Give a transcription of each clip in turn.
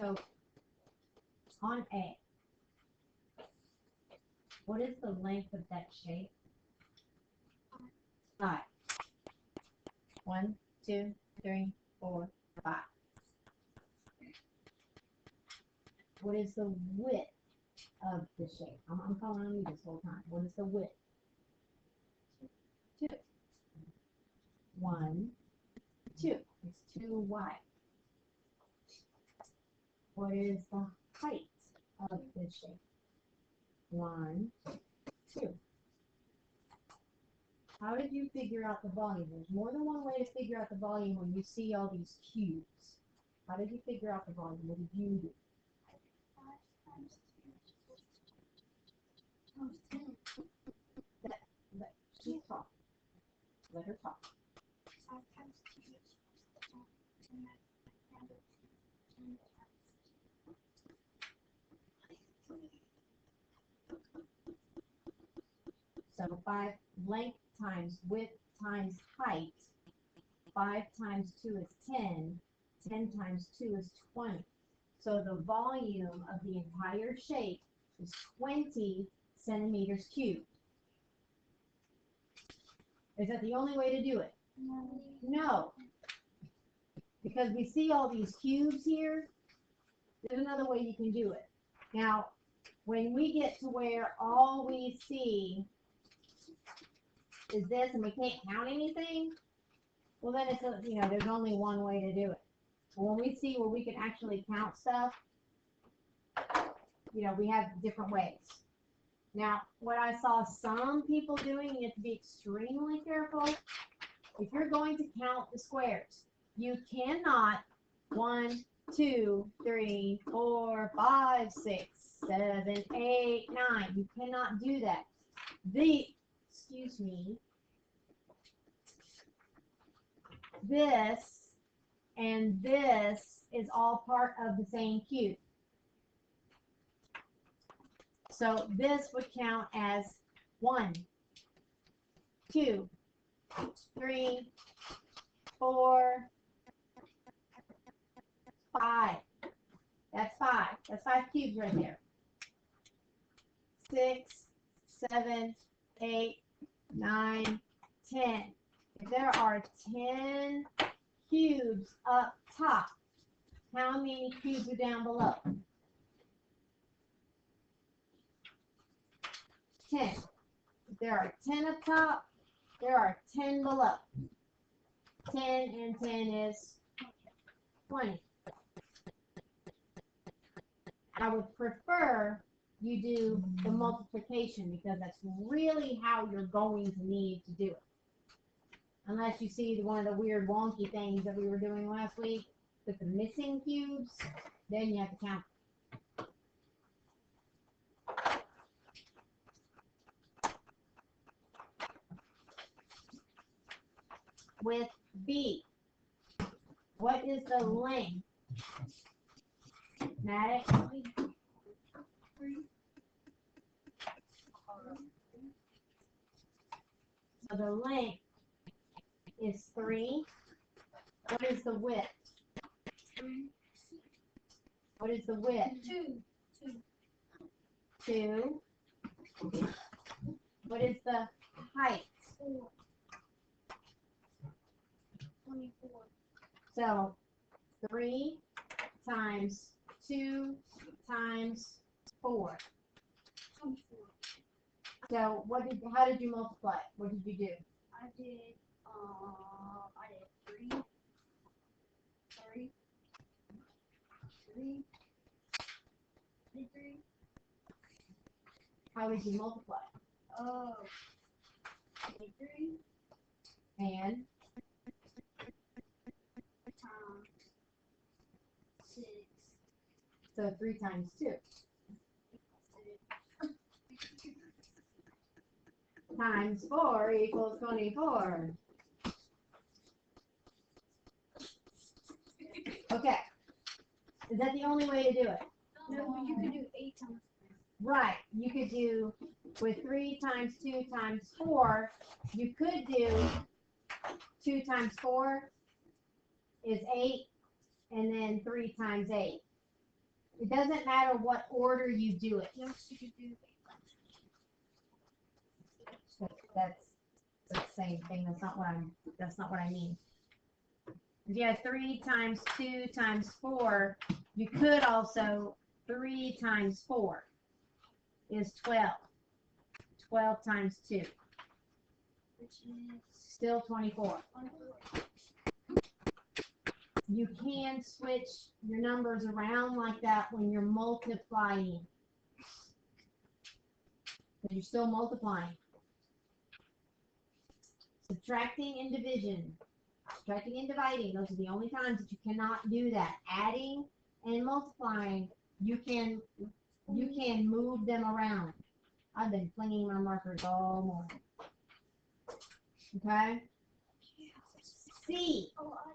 So on A, what is the length of that shape? 5. 1, 2, 3, 4, 5. What is the width of the shape? I'm calling on you this whole time. What is the width? 2. 1, 2. It's 2 wide. What is the height of the shape? 1, 2. How did you figure out the volume? There's more than one way to figure out the volume when you see all these cubes. How did you figure out the volume? What did you do? She's talking. Let her talk. So 5 length times width times height. 5 times 2 is 10. 10 times 2 is 20. So the volume of the entire shape is 20 centimeters cubed. Is that the only way to do it? No. Because we see all these cubes here, there's another way you can do it. Now, when we get to where all we see is this and we can't count anything, well then it's there's only one way to do it. But when we see where we can actually count stuff, we have different ways. Now, what I saw some people doing, you have to be extremely careful. If you're going to count the squares, you cannot 1, 2, 3, 4, 5, 6, 7, 8, 9. You cannot do that. This and this is all part of the same cube. So this would count as 1, 2, 3, 4, 5. That's 5. That's 5 cubes right there. 6, 7, 8, 9, 10. If there are 10 cubes up top, how many cubes are down below? 10. If there are 10 up top, there are 10 below. 10 and 10 is 20. I would prefer you do the multiplication because that's really how you're going to need to do it. Unless you see one of the weird wonky things that we were doing last week with the missing cubes, then you have to count. With B, what is the length? Maddox? So the length is 3. What is the width? What is the width? 2. What is the height? 24. So 3 times 2 times 4. 24. So how did you multiply? What did you do? I did 3. 3. How did you multiply? 23 And times 6. so 3 times 2 times 4 equals 24. Okay. Is that the only way to do it? No, but you could do 8 times 4. Right. You could do with 3 times 2 times 4. You could do 2 times 4 is 8, and then 3 times 8. It doesn't matter what order you do it. Yes, you could do 8 times. That's the same thing. That's not what I mean. If you have 3 times 2 times 4, you could also 3 times 4 is 12. 12 times 2. Which is Still 24. 24. You can switch your numbers around like that when you're multiplying. But you're still multiplying. Subtracting and division. Subtracting and dividing, those are the only times that you cannot do that. Adding and multiplying, you can move them around. I've been flinging my markers all morning. Okay? C. Oh, I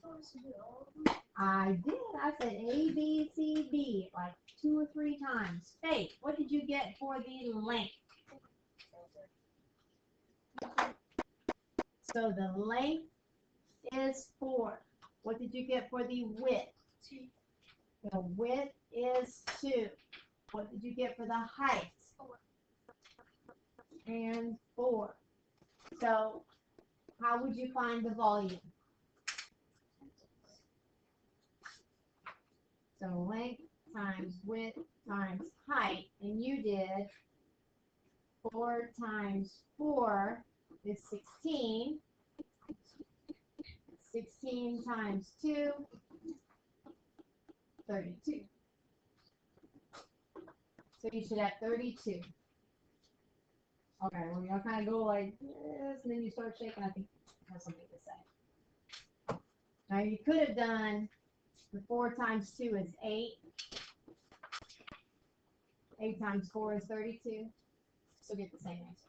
thought I did all of them. I did. I said A, B, C, D like 2 or 3 times. Faith, what did you get for the length? So the length is 4. What did you get for the width? 2. The width is 2. What did you get for the height? 4. And 4. So how would you find the volume? So length times width times height, and you did 4 times 4 is 16. 16 times 2, 32. So you should have 32. Okay, well, you'll kind of go like this, and then you start shaking. I think you have something to say. Now you could have done the 4 times 2 is 8. 8 times 4 is 32. Still get the same answer.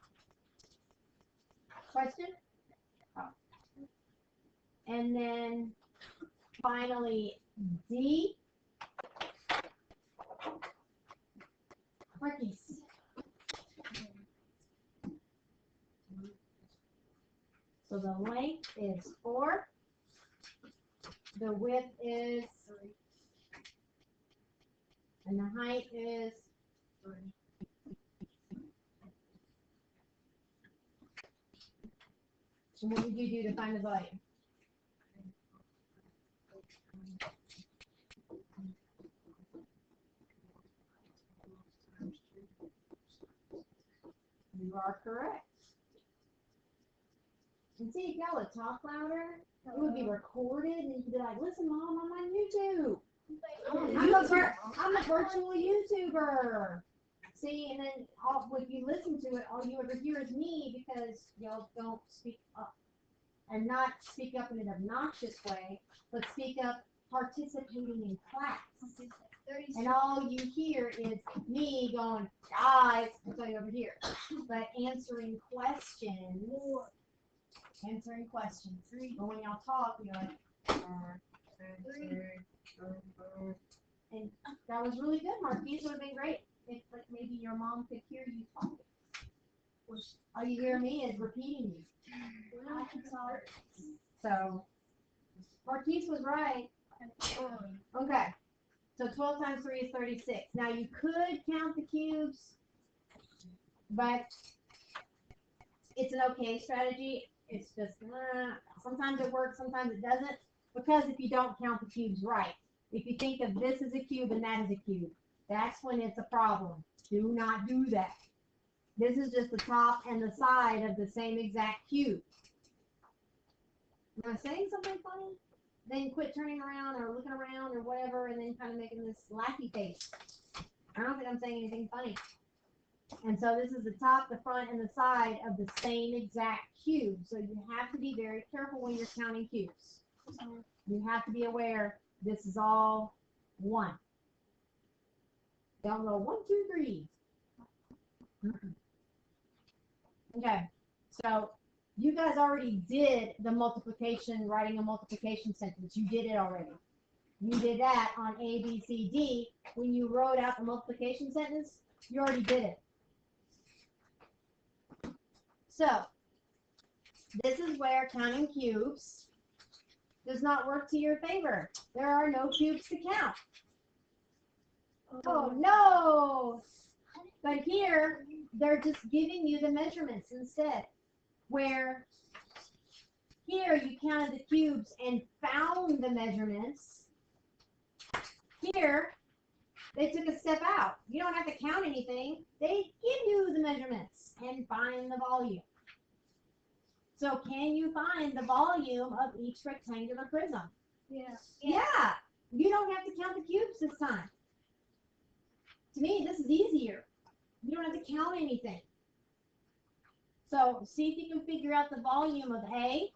Question? Oh. And then finally D. Marquise. So the length is 4. The width is 3. And the height is 3. So what would you do to find the volume? You are correct. And see, if y'all would talk louder, it would be recorded, and you'd be like, listen, Mom, I'm on YouTube. I'm a virtual YouTuber. See, and then if you listen to it, all you ever hear is me because y'all don't speak up. And not speak up in an obnoxious way, but speak up participating in class. And all you hear is me going, guys, I'll tell you over here. But answering questions. But when y'all talk, you're like, and that was really good, Marquise. Would have been great if like, maybe your mom could hear you talking. All you hear me is repeating you. So, Marquise was right. Okay. So 12 times 3 is 36. Now you could count the cubes, but it's an okay strategy. It's just, sometimes it works, sometimes it doesn't. Because if you don't count the cubes right, if you think of this as a cube and that as a cube, that's when it's a problem. Do not do that. This is just the top and the side of the same exact cube. Am I saying something funny? Then quit turning around or looking around or whatever and then kind of making this laughy face. I don't think I'm saying anything funny. And so this is the top, the front, and the side of the same exact cube. So you have to be very careful when you're counting cubes. You have to be aware this is all 1. Don't go 1, 2, 3. Okay, so you guys already did the multiplication, writing a multiplication sentence. You did it already. You did that on A, B, C, D. When you wrote out the multiplication sentence, you already did it. So, this is where counting cubes does not work to your favor. There are no cubes to count. Oh no! But here, they're just giving you the measurements instead. Where here you counted the cubes and found the measurements. Here, they took a step out. You don't have to count anything. They give you the measurements and find the volume. So can you find the volume of each rectangular prism? Yeah. Yeah. You don't have to count the cubes this time. To me, this is easier. You don't have to count anything. So see if you can figure out the volume of A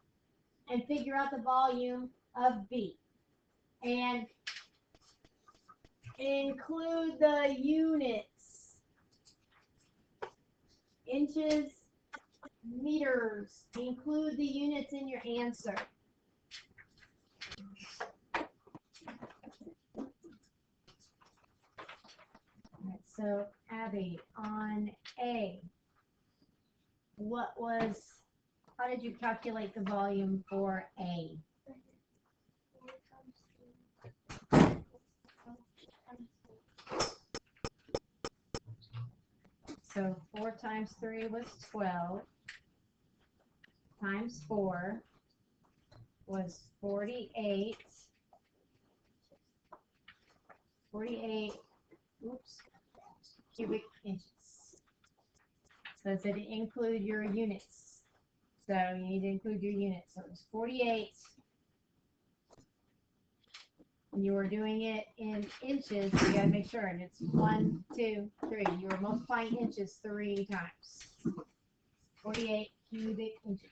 and figure out the volume of B. And include the units. Inches, meters. Include the units in your answer. All right, so Abby, on A, how did you calculate the volume for A? 4 times 3. So 4 times 3 was 12, times 4 was 48, 48, cubic inches. So it said to include your units. So you need to include your units. So it was 48. And you were doing it in inches, so you gotta make sure. And it's 1, 2, 3. You were multiplying inches 3 times. 48 cubic inches.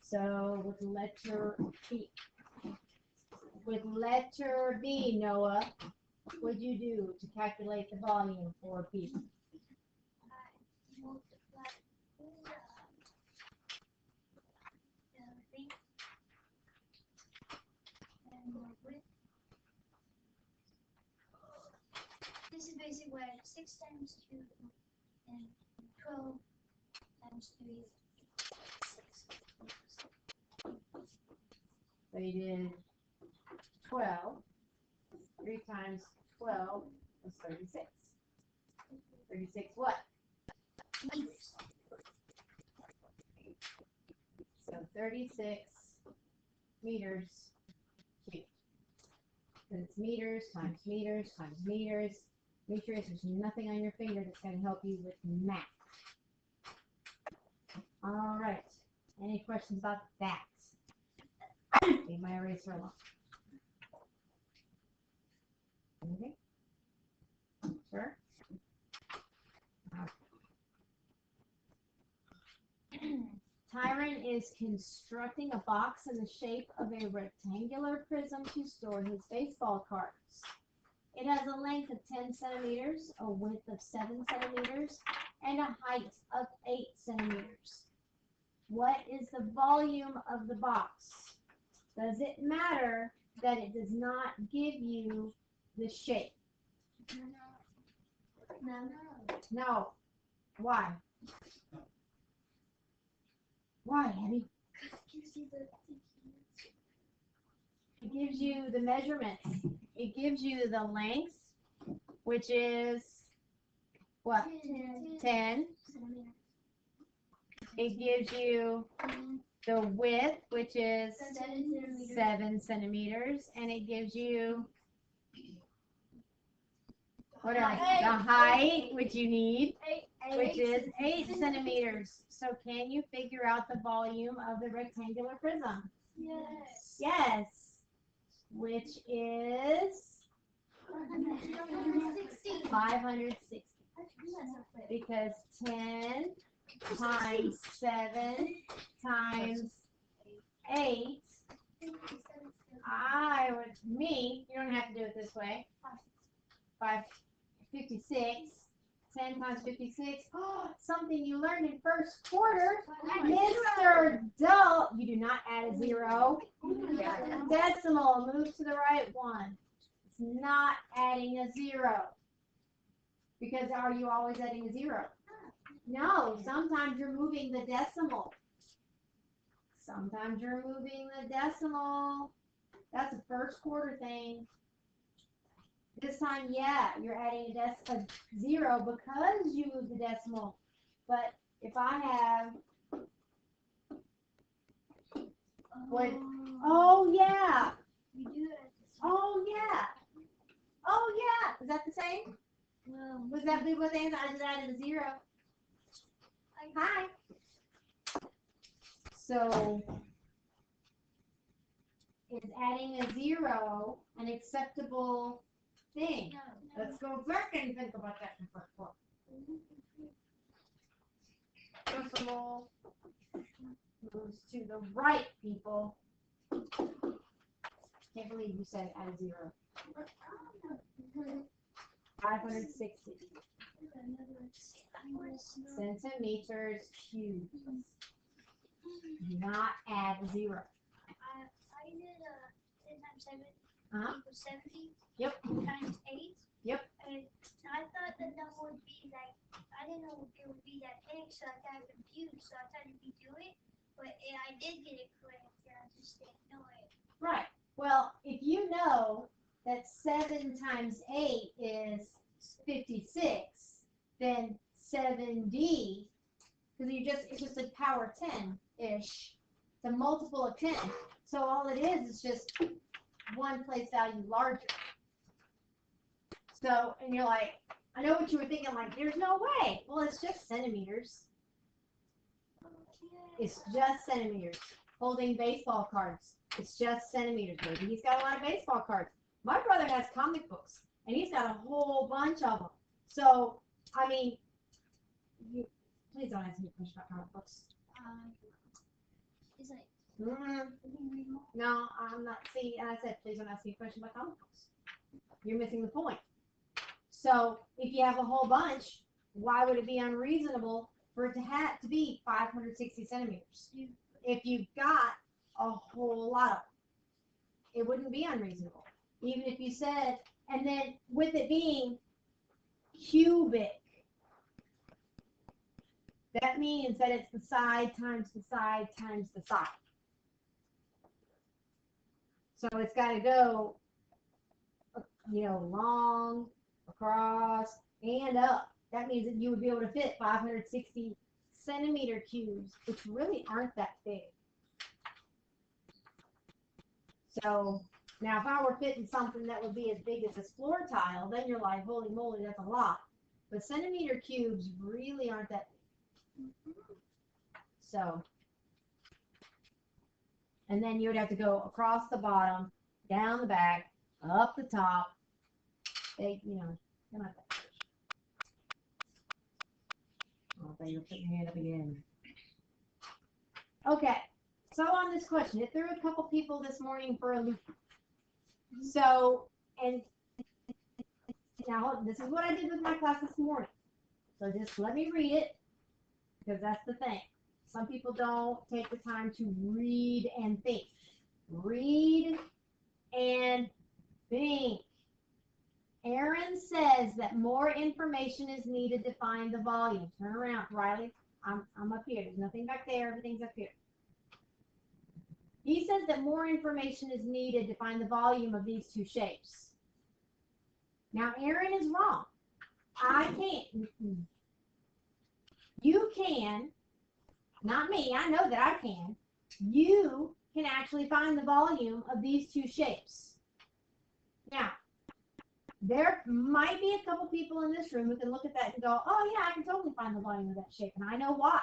So with letter B, Noah, what'd you do to calculate the volume for B? I multiplied the length and the width. This is basically what 6 times 2 and 12 times 3 is 6. So you did 12. 3 times 12 was 36. 36 what? Meters. So 36 meters cubed. And it's meters times meters times meters. Make sure there's nothing on your finger that's going to help you with math. All right. Any questions about that? Leave my eraser alone. Okay. Sure. Tyron is constructing a box in the shape of a rectangular prism to store his baseball cards. It has a length of 10 centimeters, a width of 7 centimeters, and a height of 8 centimeters. What is the volume of the box? Does it matter that it does not give you the shape? No. No. Why? Why, Abby? It gives you the measurements. It gives you the length, which is what? 10. It gives you the width, which is 7 centimeters, and it gives you what else? The height, which you need, which is 8 centimeters. So can you figure out the volume of the rectangular prism? Yes. Yes. Which is 560. Because 10 times 7 times 8, you don't have to do it this way. 556. 10 times 56. Oh, something you learned in first quarter. Mr. Dull, you do not add a 0. Decimal, move to the right one. It's not adding a 0. Because are you always adding a 0? No, sometimes you're moving the decimal. Sometimes you're moving the decimal. That's a first quarter thing. This time, yeah, you're adding a 0 because you moved the decimal. But if I have, what? Oh, yeah. You do it at the same Oh, yeah. Oh, yeah. Is that the same? time. Was that the what thing? I just added a 0. Hi. So, is adding a 0 an acceptable thing? No. Let's go back and think about that for decimal moves to the right, people. Can't believe you said add a 0. 560 centimeters cubed. Do not add a 0. I did 10 times 7 Uh-huh. equals 70 Yep. times 8. Yep. And I thought the number would be like, I didn't know it would be that big, so I got confused. So I tried to redo it, but I did get it correct. I just didn't know it. Right. Well, if you know that 7 times 8 is 56, then 7D, because it's just a power 10-ish. It's a multiple of 10. So all it is just one place value larger. So, and you're like, I know what you were thinking, like, there's no way. Well, it's just centimeters. It's just centimeters. Holding baseball cards. It's just centimeters. Maybe he's got a lot of baseball cards. My brother has comic books, and he's got a whole bunch of them. So, I mean, please don't ask me a question about comic books. It's like, No, I'm not. See, I said, please don't ask me a question about comic books. You're missing the point. So, if you have a whole bunch, why would it be unreasonable for it to have to be 560 centimeters? If you've got a whole lot of them, it wouldn't be unreasonable. Even if you said, and then with it being cubic, that means that it's the side times the side times the side. So it's got to go, long, across, and up. That means that you would be able to fit 560 centimeter cubes, which really aren't that big. So now if I were fitting something that would be as big as this floor tile, then you're like, holy moly, that's a lot. But centimeter cubes really aren't that big. So, and then you would have to go across the bottom, down the back, up the top. They, they're not that much. Oh, but you're putting your hand up again. Okay, so on this question, it threw a couple people this morning for a loop. So, and now this is what I did with my class this morning. So just let me read it, because that's the thing. Some people don't take the time to read and think. Read and think. Aaron says that more information is needed to find the volume. Turn around, Riley. I'm up here. There's nothing back there. Everything's up here. He says that more information is needed to find the volume of these two shapes. Now, Aaron is wrong. I can't. You can. Not me. I know that I can. You can actually find the volume of these two shapes. Now, there might be a couple people in this room who can look at that and go, oh yeah, I can totally find the volume of that shape, and I know why.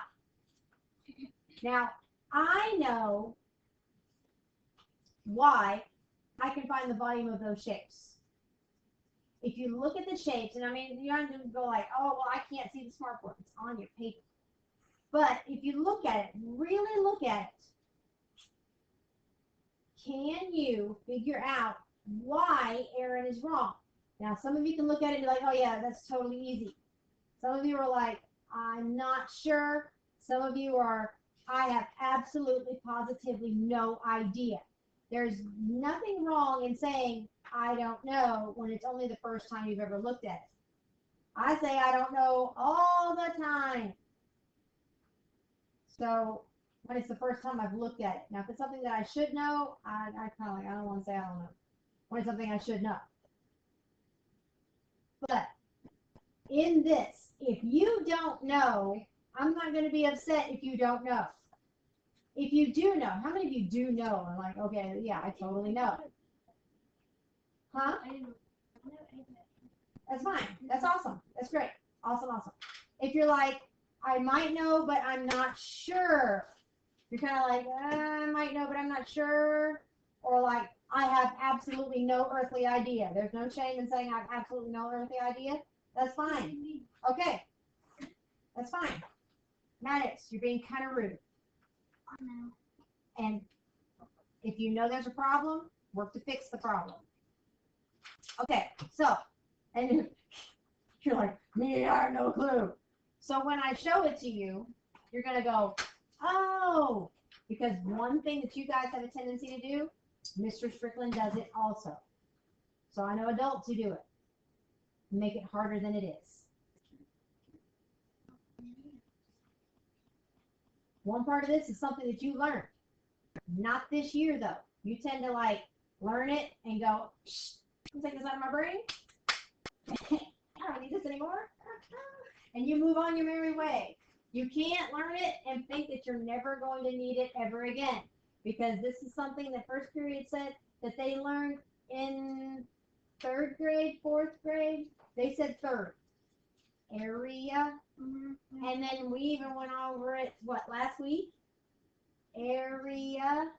Now, I know why I can find the volume of those shapes. If you look at the shapes, and I mean, you don't have to go like, oh, well, I can't see the smartboard. It's on your paper. But if you look at it, really look at it, can you figure out why Aaron is wrong? Now, some of you can look at it and be like, oh, yeah, that's totally easy. Some of you are like, I'm not sure. Some of you are, I have absolutely, positively no idea. There's nothing wrong in saying, I don't know, when it's only the first time you've ever looked at it. I say I don't know all the time. So when it's the first time I've looked at it. Now, if it's something that I should know, I kind of like, I don't want to say I don't know. When it's something I should know. But in this, if you don't know, I'm not going to be upset if you don't know. If you do know, how many of you do know? I'm like, okay, yeah, I totally know. Huh? That's fine. That's awesome. That's great. Awesome, awesome. If you're like, I might know, but I'm not sure. You're kind of like, I might know, but I'm not sure. Or like, I have absolutely no earthly idea. There's no shame in saying I have absolutely no earthly idea. That's fine. Okay. That's fine. Maddox, you're being kind of rude. And if you know there's a problem, work to fix the problem. Okay, so, and you're like, me, I have no clue. So when I show it to you, you're going to go, oh, because one thing that you guys have a tendency to do, Mr. Strickland does it also. So I know adults who do it. Make it harder than it is. One part of this is something that you learned. Not this year, though. You tend to, like, learn it and go, shh, I'm taking this out of my brain. I don't need this anymore. And you move on your merry way. You can't learn it and think that you're never going to need it ever again. Because this is something that first period said that they learned in 3rd grade, 4th grade. They said 3rd. Area. Mm-hmm. And then we even went over it, what, last week? Area.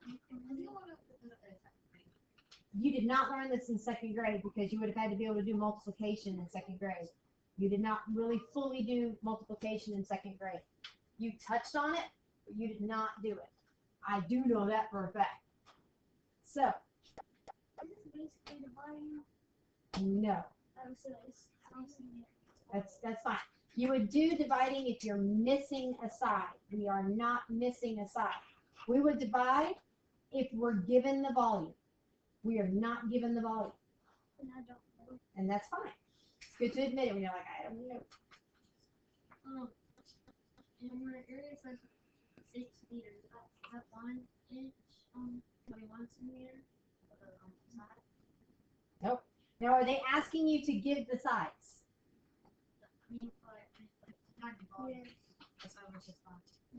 You did not learn this in 2nd grade because you would have had to be able to do multiplication in 2nd grade. You did not really fully do multiplication in 2nd grade. You touched on it, but you did not do it. I do know that for a fact. So, no. That's fine. You would do dividing if you're missing a side. We are not missing a side. We would divide if we're given the volume. We are not given the volume. And that's fine. It's good to admit it when you're like, I don't know. And where area says 6 meters, that 1 inch, 21 centimeters on the side. Nope. Now, are they asking you to give the sides?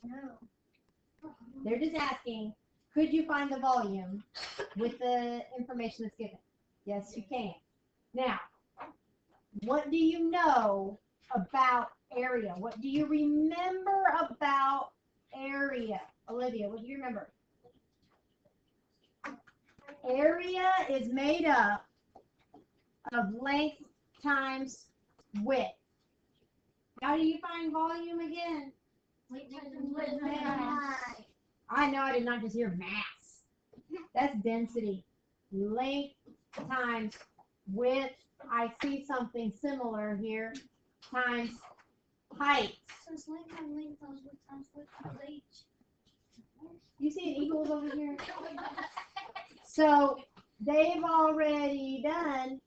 No. They're just asking, could you find the volume with the information that's given? Yes, you can. Now, what do you know about area? What do you remember about area? Olivia, what do you remember? Area is made up of length times width. How do you find volume again? I know I did not just hear mass. That's density. Length times width. I see something similar here. Times height. So length times width times width equals h. You see an equals over here? So they've already done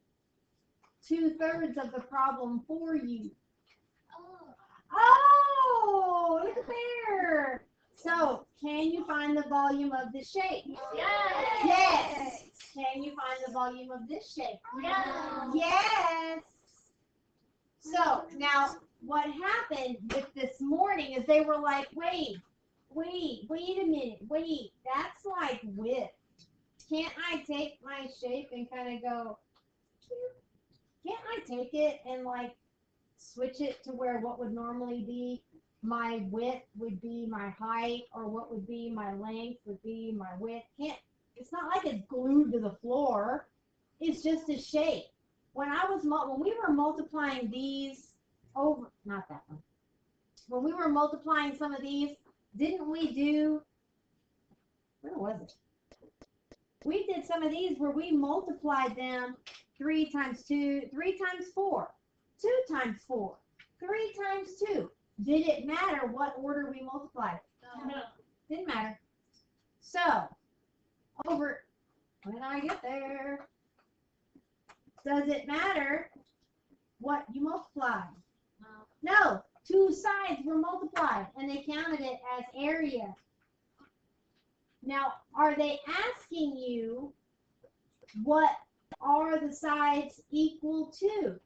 2/3 of the problem for you. Oh, look there. So, can you find the volume of this shape? Yes. Yes. Can you find the volume of this shape? Yes. Yes. So, now, what happened with this morning is they were like, wait a minute, that's like width. Can't I take my shape and kind of go, can't I take it and like switch it to where what would normally be my width would be my height, or what would be my length would be my width? It's not like it's glued to the floor. It's just a shape. When we were multiplying these over, not that one. When we were multiplying some of these, didn't we do, where was it? We did some of these where we multiplied them 3 times 2, 3 times 4, 2 times 4, 3 times 2. Did it matter what order we multiplied? No. Didn't matter. So, when I get there, does it matter what you multiply? No. 2 sides were multiplied, and they counted it as area. Now, are they asking you what are the sides equal to?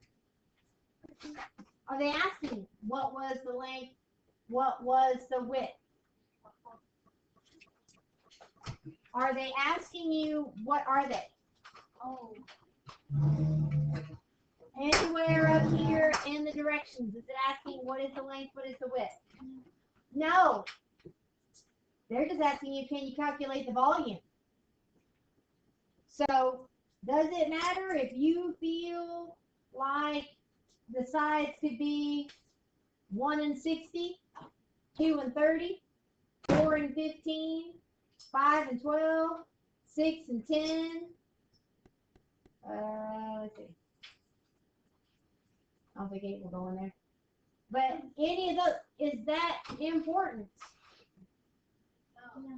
Are they asking what was the length? What was the width? Are they asking you what are they? Oh. Anywhere up here in the directions, is it asking what is the length, what is the width? No. They're just asking you, can you calculate the volume? So, does it matter if you feel like the sides could be 1 and 60, 2 and 30, 4 and 15, 5 and 12, 6 and 10? Let's see. I don't think 8 will go in there. But any of those, is that important?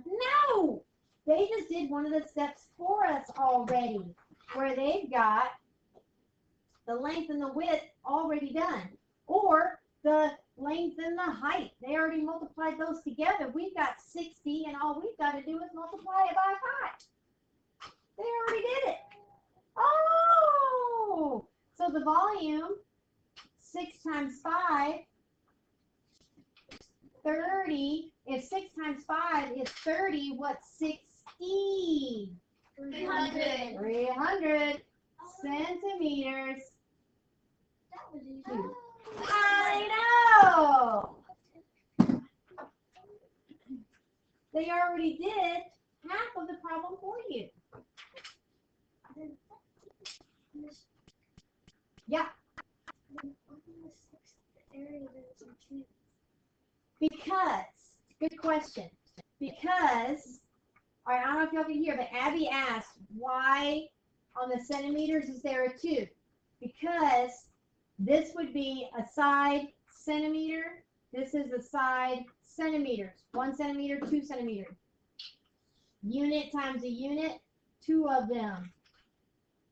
No! They just did one of the steps for us already, where they've got the length and the width already done. Or the length and the height. They already multiplied those together. We've got 60, and all we've got to do is multiply it by 5. They already did it. Oh! So the volume, 6 times 5, 30. If 6 times 5 is 30, what's 60? 300. 300 centimeters. That was easy. I know! They already did half of the problem for you. Yeah. Because, good question. Because, all right, I don't know if y'all can hear, but Abby asked, why on the centimeters is there a 2? Because this would be a side centimeter. This is a side centimeters. 1 centimeter, 2 centimeters. Unit times a unit, 2 of them.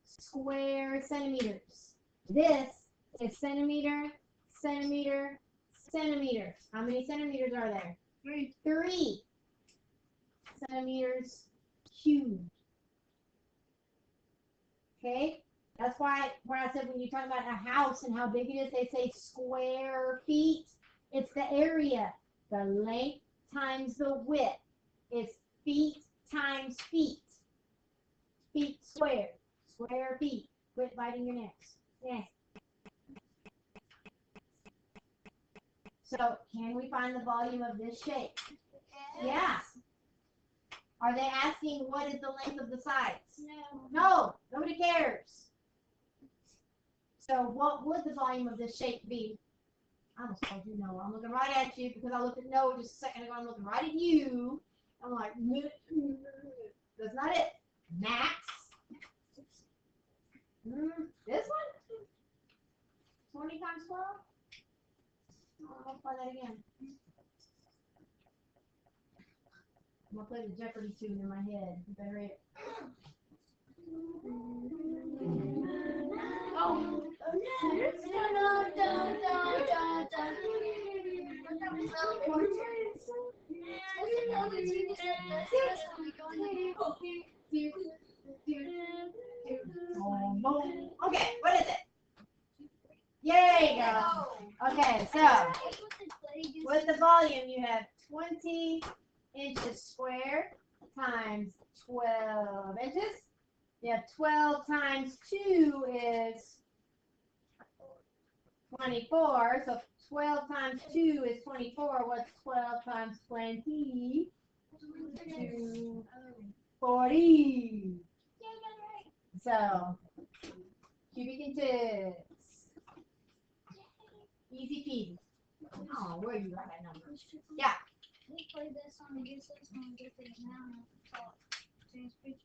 Square centimeters. This is centimeter, centimeter, centimeter. How many centimeters are there? 3. 3 centimeters cubed. Okay? That's why when I said when you talk about a house and how big it is, they say square feet. It's the area. The length times the width. It's feet times feet. Feet squared. Square feet. Quit biting your necks. Yeah. So, can we find the volume of this shape? Yeah. Are they asking what is the length of the sides? No. No, nobody cares. So what would the volume of this shape be? I almost told you no. I'm looking right at you because I looked at no just a second ago. I'm looking right at you. I'm like, that's not it. Max. This one? 20 times 12? I'll multiply that again. I'm going to play the Jeopardy tune in my head. You better hit. Oh. Okay, what is it? There you go. Okay, so with the volume, you have 20 inches squared times 12 inches. You have 12 times 2 is 24. So 12 times 2 is 24. What's 12 times 20? 240. So, cubic inches. Easy peasy. Oh, where you got that number? Yeah. We play this on the get this one, get the amount of change pictures.